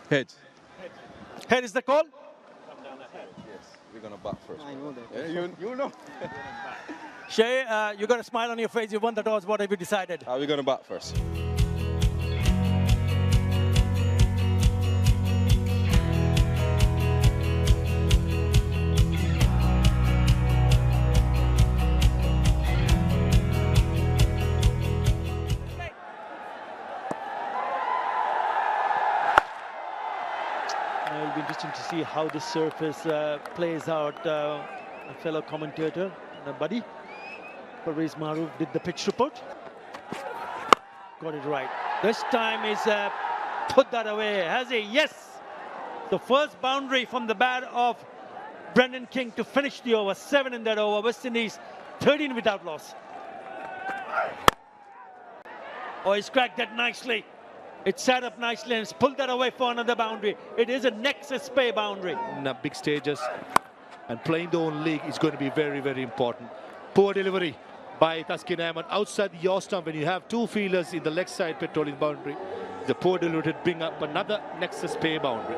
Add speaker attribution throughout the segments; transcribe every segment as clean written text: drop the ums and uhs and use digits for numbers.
Speaker 1: Head.
Speaker 2: Head is the call.
Speaker 1: Yes, we're going to bat first.
Speaker 3: I know that.
Speaker 1: Yeah, you know.
Speaker 2: Shay, you got a smile on your face. You won the toss. What have you decided?
Speaker 1: We're going to bat first.
Speaker 2: It'll be interesting to see how this surface plays out. A fellow commentator, buddy, Parvez Maroof, did the pitch report. Got it right. This time is put that away. Has he? Yes. The first boundary from the bat of Brendan King to finish the over. 7 in that over. West Indies 13 without loss. Oh, he's cracked that nicely. It sat up nicely and it's pulled that away for another boundary. It is a nexus pay boundary.
Speaker 4: In big stages and playing the own league is going to be very, very important. Poor delivery by Taskin Ahmed outside the yaw stump when you have two fielders in the leg side patrolling boundary. The poor delivery to bring up another nexus pay boundary.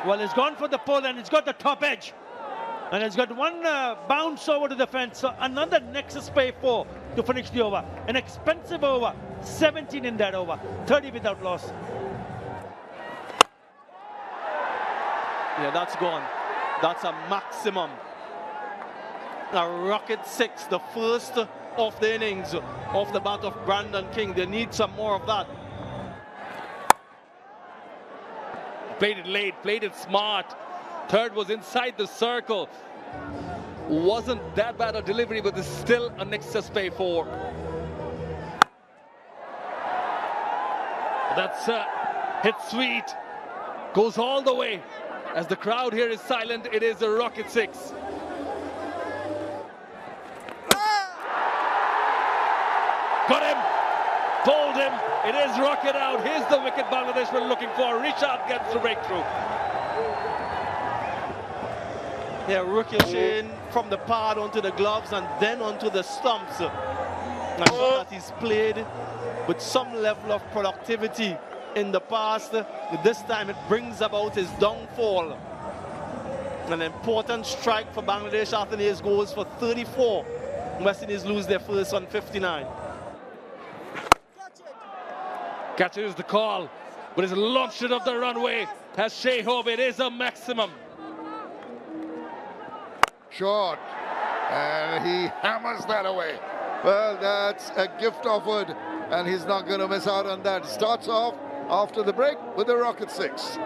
Speaker 2: Well, it's gone for the pole and it's got the top edge. And it's got one bounce over to the fence. So another nexus pay 4 to finish the over. An expensive over. 17 in that over. 30 without loss.
Speaker 3: Yeah, that's gone. That's a maximum. A rocket 6, the first of the innings of the bat of Brendan King. They need some more of that. Played it late, played it smart. Third was inside the circle. Wasn't that bad a delivery, but it's still a nexus pay 4. That's hit sweet. Goes all the way. As the crowd here is silent, it is a rocket 6. Got him. Told him. It is rocket out. Here's the wicket Bangladesh were looking for. Richard gets the breakthrough. Yeah, ricocheting from the pad onto the gloves and then onto the stumps. I thought that he's played with some level of productivity in the past. This time it brings about his downfall. An important strike for Bangladesh after his goals for 34. West Indies lose their first on 59. Catcher is the call, but it's launched it up the runway. Has Shea Hope, it is a maximum.
Speaker 5: Short, and he hammers that away. Well, that's a gift offered, and he's not going to miss out on that. Starts off after the break with the rocket 6.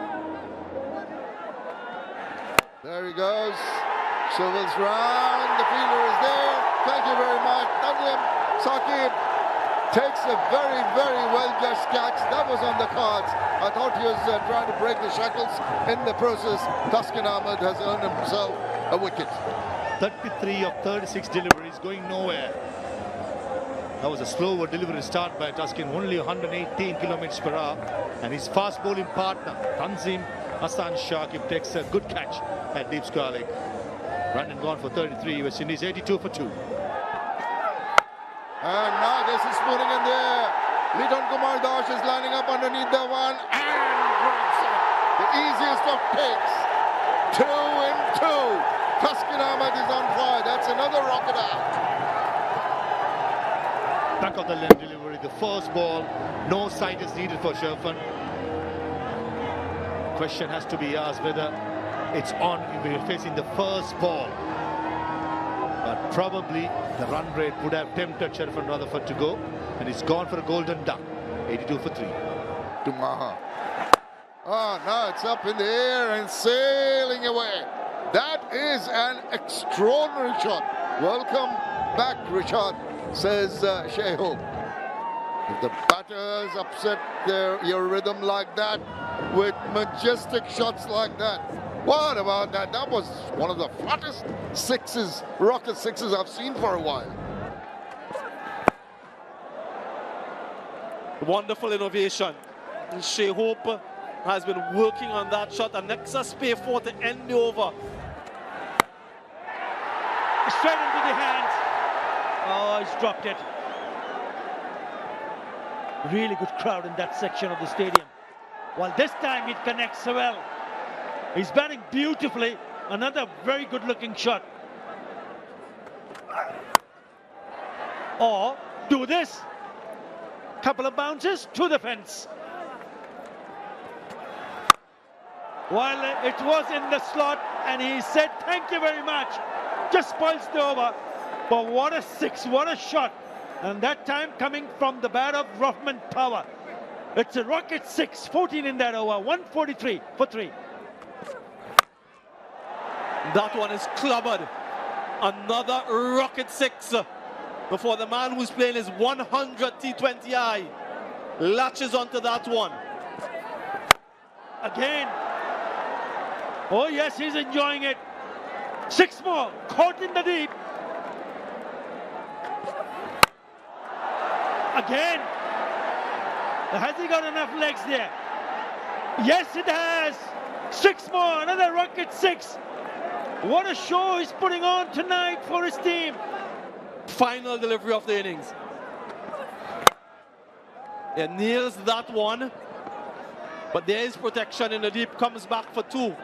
Speaker 5: There he goes. Swivels round. The fielder is there. Thank you very much. Najim Saqib takes a very, very well-judged catch. That was on the cards. I thought he was trying to break the shackles. In the process, Taskin Ahmed has earned himself a wicket.
Speaker 4: 33 of 36 deliveries going nowhere. That was a slower delivery start by Taskin, only 118 kilometers per hour. And his fast bowling partner, Tanzim Hassan Shakib, takes a good catch at deep square leg. Brandon gone for 33, West Indies 82 for 2.
Speaker 5: And now this is spooning in there. Liton Kumar Dash is lining up underneath the one and grabs it. The easiest of picks. 2 in 2. Taskin Ahmed is on fire. That's another rocket out.
Speaker 4: Back of the left delivery, the first ball. No side is needed for Sherfan. Question has to be asked whether it's on if we're facing the first ball. But probably the run rate would have tempted Sherfan Rutherford to go. And he's gone for a golden duck. 82 for 3.
Speaker 5: To Maha. Oh, now it's up in the air and sailing away. That is an extraordinary shot. Welcome back, Richard, says Shea Hope. If the batters upset your rhythm like that, with majestic shots like that, what about that? That was one of the flattest sixes, rocket 6s I've seen for a while.
Speaker 3: Wonderful innovation. Shea Hope has been working on that shot. And nexus pay 4 to end the over.
Speaker 2: Straight into the hands. Oh, he's dropped it. Really good crowd in that section of the stadium. Well, this time it connects well. He's batting beautifully. Another very good looking shot. Or do this. Couple of bounces to the fence. Well, it was in the slot and he said thank you very much. Just spoils the over. But what a six, what a shot. And that time coming from the bat of Rothman Power. It's a rocket 6, 14 in that over, 143 for 3.
Speaker 3: That one is clobbered. Another rocket 6 before the man who's playing his 100 T20I latches onto that one.
Speaker 2: Again. Oh yes, he's enjoying it. 6 more, caught in the deep. Again. Has he got enough legs there? Yes, it has. 6 more, another rocket 6. What a show he's putting on tonight for his team.
Speaker 3: Final delivery of the innings. He nails that one. But there is protection in the deep, comes back for 2.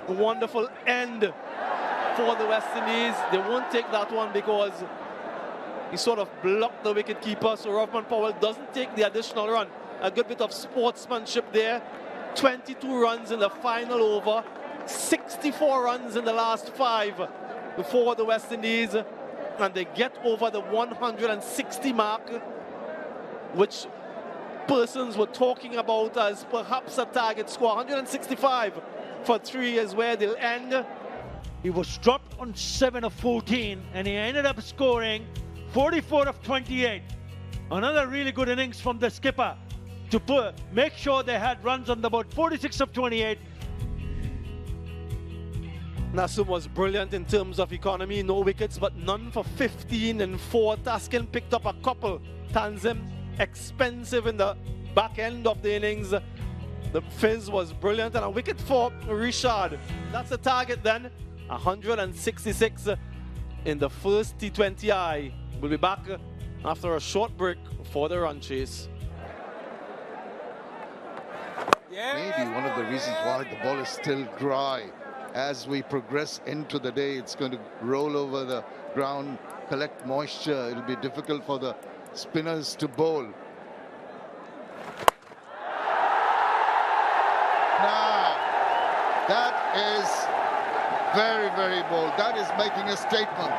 Speaker 3: A wonderful end for the West Indies. They won't take that one because he sort of blocked the wicket keeper. So Rothman Powell doesn't take the additional run. A good bit of sportsmanship there. 22 runs in the final over. 64 runs in the last 5 before the West Indies. And they get over the 160 mark, which persons were talking about as perhaps a target score. 165 for 3 is where they'll end.
Speaker 2: He was dropped on 7 of 14 and he ended up scoring 44 of 28. Another really good innings from the skipper to make sure they had runs on the board. 46 of 28.
Speaker 3: Nasum was brilliant in terms of economy, no wickets, but none for 15 and 4. Taskin picked up a couple. Tanzim, expensive in the back end of the innings. The fizz was brilliant, and a wicket for Richard. That's the target then. 166 in the first T20I. We'll be back after a short break for the run chase.
Speaker 5: Maybe one of the reasons why the ball is still dry. As we progress into the day, it's going to roll over the ground, collect moisture. It'll be difficult for the spinners to bowl. Now, that is very, very bold. That is making a statement.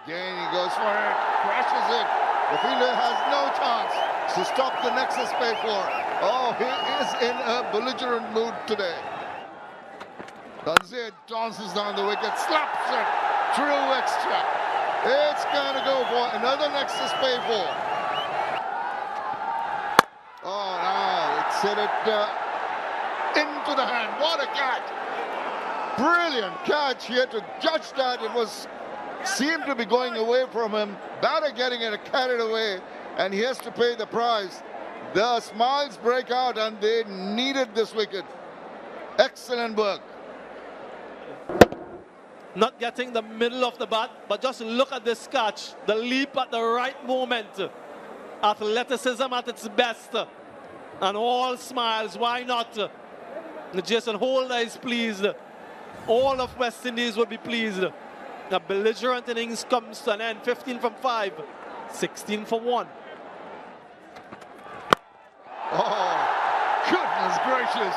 Speaker 5: Again, he goes for it, crashes it. The fielder has no chance to stop the Nexus play for. Oh, he is in a belligerent mood today. Tanzir dances down the wicket, slaps it, true extra. It's going to go for another Nexus play for. Oh, now it's hit it into the hand. What a catch! Brilliant catch. He had to judge that. It seemed to be going away from him. Batter getting it carried away, and he has to pay the price. The smiles break out, and they needed this wicket. Excellent work.
Speaker 3: Not getting the middle of the bat, but just look at this catch. The leap at the right moment. Athleticism at its best. And all smiles. Why not? Jason Holder is pleased. All of West Indies will be pleased. The belligerent innings comes to an end. 15 from 5. 16 for 1.
Speaker 5: Oh, goodness gracious.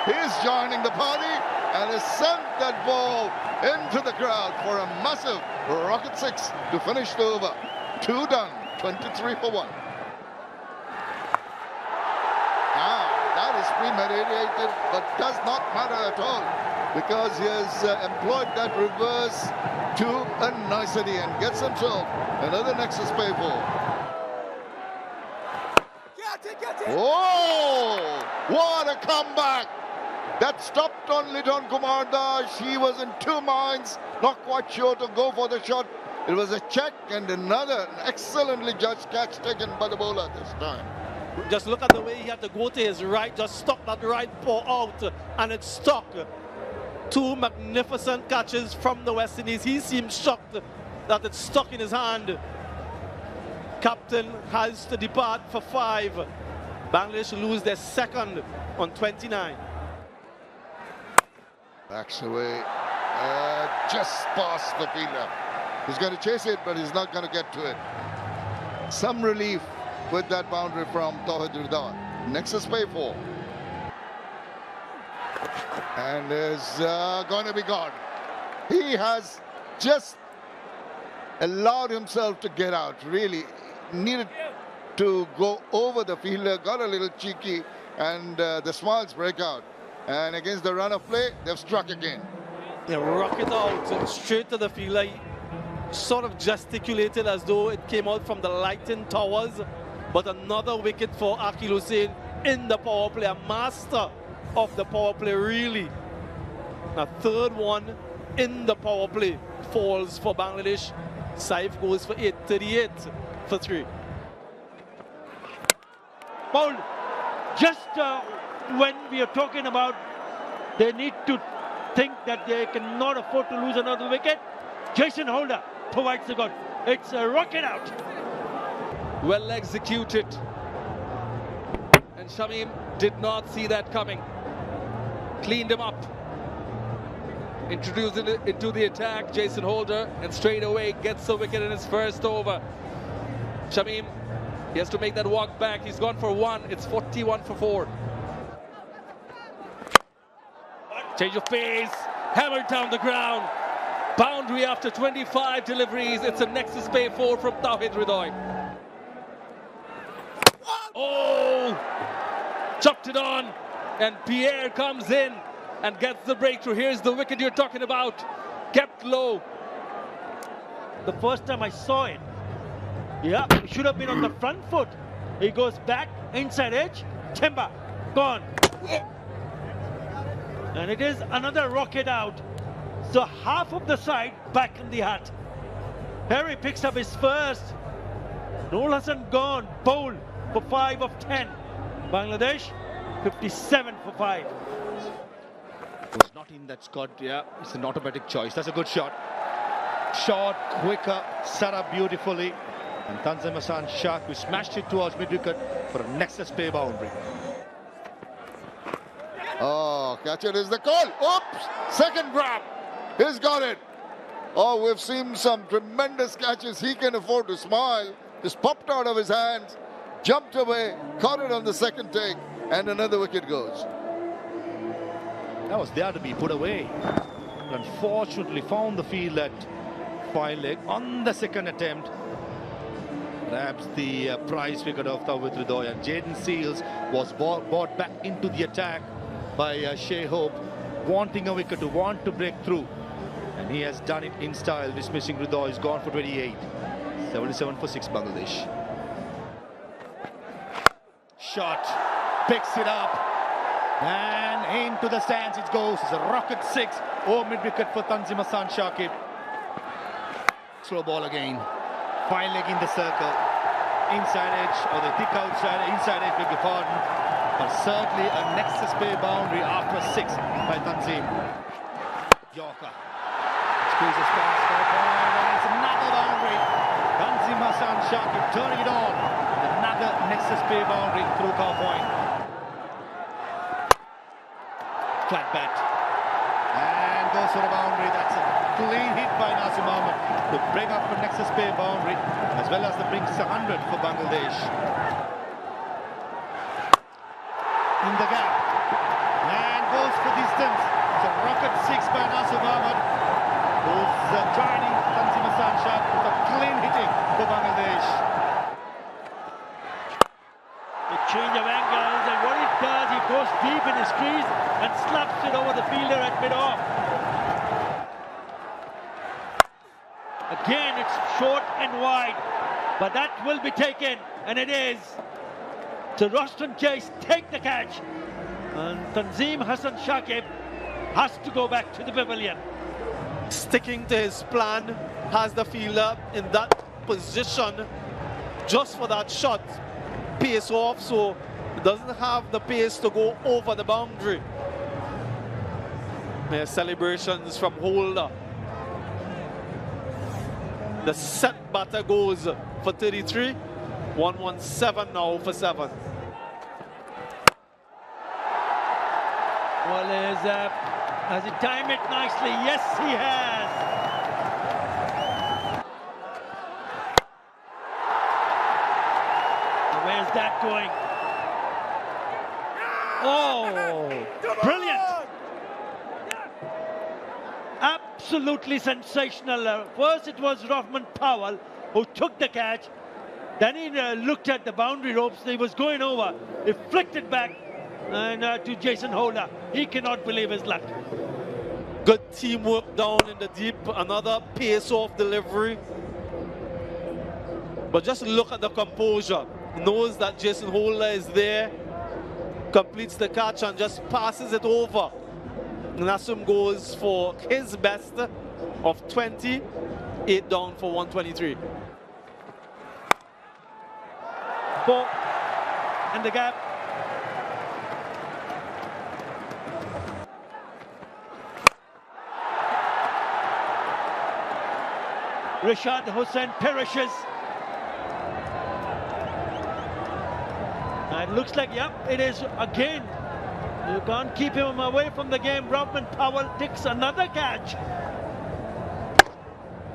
Speaker 5: He's joining the party and has sent that ball into the crowd for a massive rocket 6 to finish the over. 2 done, 23 for 1. Now, that is premeditated, but does not matter at all because he has employed that reverse to a nicety and gets himself another Nexus play for. Oh, what a comeback! That stopped on Liton Kumar Das. He was in 2 minds, not quite sure to go for the shot. It was a check and another excellently judged catch taken by the bowler this time.
Speaker 3: Just look at the way he had to go to his right, just stop that right paw out, and it stuck. 2 magnificent catches from the West Indies. He seemed shocked that it stuck in his hand. captain has to depart for 5. Bangladesh lose their second on 29.
Speaker 5: Backs away. Just past the fielder. He's going to chase it, but he's not going to get to it. Some relief with that boundary from Tawhid Ridwan. Nexus pay 4. And is going to be gone. He has just allowed himself to get out. Really needed to go over the fielder, got a little cheeky, and the smiles break out. And against the run of play, they've struck again.
Speaker 3: They rock it out straight to the fielder. He sort of gesticulated as though it came out from the lighting towers. But another wicket for Akil Hussain in the power play, a master of the power play, really. A third one in the power play falls for Bangladesh. Saif goes for 8, 38 for 3.
Speaker 2: Paul, just when we are talking about they need to think that they cannot afford to lose another wicket, Jason Holder provides the goal. It's a rocket out.
Speaker 6: Well executed. And Shamim did not see that coming. Cleaned him up. Introduced it into the attack, Jason Holder, and straight away gets the wicket in his first over. Shamim, he has to make that walk back. He's gone for 1. It's 41 for 4. Change of pace, hammered down the ground. Boundary after 25 deliveries. It's a Nexus pay 4 from Tawhid Ridwan. Oh! Chopped it on, and Pierre comes in and gets the breakthrough. Here's the wicket you're talking about. Kept low.
Speaker 2: The first time I saw it, yeah, it should have been on the front foot. He goes back, inside edge, timber, gone. And it is another rocket out. So half of the side back in the hut. Perry picks up his first. Noor Hassan gone, bowled for 5 of 10. Bangladesh, 57 for 5.
Speaker 4: It's not in that Scott, yeah, it's an automatic choice. That's a good shot. Shot, quicker, set up beautifully. And Tanzim Hassan Shah, who smashed it towards mid-wicket for a Nexus pay boundary.
Speaker 5: Oh, catcher is the call. Oops! Second grab. He's got it. Oh, we've seen some tremendous catches. He can afford to smile. Just popped out of his hands, jumped away, caught it on the second take, and another wicket goes.
Speaker 4: That was there to be put away. Unfortunately, found the field at 5 leg on the second attempt. Grabs the prize wicket of Tawhid Ridwan, and Jaden Seals was brought back into the attack by Shea Hope, wanting a wicket, to want to break through. And he has done it in style, dismissing Ridwan. He's gone for 28. 77 for 6 Bangladesh. Shot, picks it up, and into the stands it goes. It's a rocket 6 over mid-wicket for Tanzim Hassan Shakib. Slow ball again. 5 leg in the circle. Inside edge, or the thick outside, inside edge, beg your pardon. But certainly a Nexus pay boundary after a 6 by Tanzim. Yorker squeezes past for a point, and it's another boundary. Tanzim Hassan Shakib turning it on. Another Nexus pay boundary through cow point. Flat bat. And goes for a boundary. That's a clean hit by Nasir Ahmed to bring up a Nexus pay boundary, as well as the brings 100 for Bangladesh. In the gap. And goes for distance. It's a rocket 6 by Nasir Ahmed, who's joining Tanzim Hassan Shah with a clean hitting for Bangladesh.
Speaker 2: The change of angles, and what it does, he goes deep in his crease and slaps it over the fielder at mid-off. Again, it's short and wide, but that will be taken, and it is. So Roston Chase take the catch, and Tanzim Hassan Shakib has to go back to the pavilion.
Speaker 3: Sticking to his plan, has the fielder in that position just for that shot. Pace off, so it doesn't have the pace to go over the boundary. There are celebrations from Holder. The set batter goes for 33. 117 now for 7.
Speaker 2: Well, has he timed it nicely? Yes, he has. Where's that going? Oh, brilliant. Absolutely sensational. First it was Rahman Powell who took the catch. Then he looked at the boundary ropes. He was going over. He flicked it back and to Jason Holder. He cannot believe his luck.
Speaker 3: Good teamwork down in the deep. Another pace-off delivery. But just look at the composure. He knows that Jason Holder is there. Completes the catch and just passes it over. Nassum goes for his best of 20. 8 down for 123.
Speaker 2: 4 and the gap. Rashad Hussain perishes. It looks like, yep, it is again. You can't keep him away from the game. Rahman Powell takes another catch.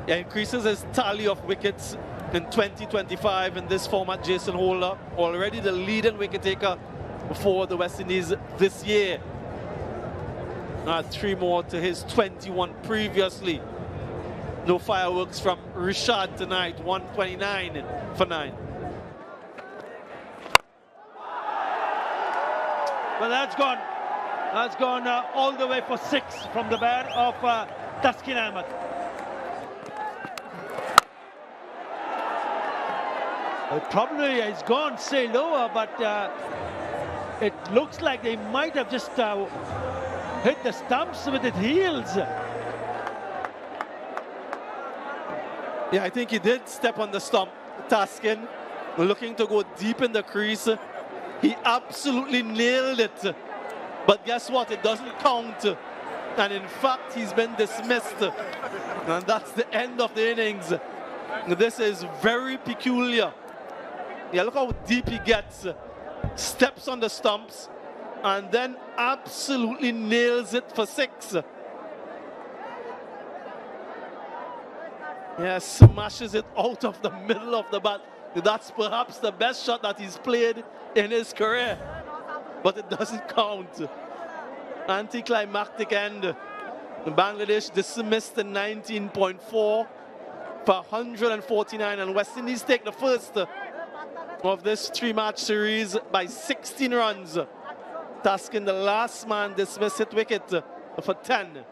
Speaker 3: Yeah, increases his tally of wickets in 2025 in this format. Jason Holder, already the leading wicket taker for the West Indies this year. 3 more to his 21 previously. No fireworks from Rishad tonight. 129 for 9.
Speaker 2: Well, that's gone. That's gone all the way for 6 from the bat of Taskin Ahmed. Probably has gone say lower, but it looks like they might have just hit the stumps with his heels.
Speaker 3: Yeah, I think he did step on the stump, Taskin, looking to go deep in the crease. He absolutely nailed it. But guess what? It doesn't count. And in fact, he's been dismissed. And that's the end of the innings. This is very peculiar. Yeah, look how deep he gets. Steps on the stumps and then absolutely nails it for 6. Yeah, smashes it out of the middle of the bat. That's perhaps the best shot that he's played in his career. But it doesn't count. Anticlimactic end. Bangladesh dismissed the 19.4 for 149, and West Indies take the first of this 3-match series by 16 runs. Taskin, the last man, dismissed hit wicket for 10.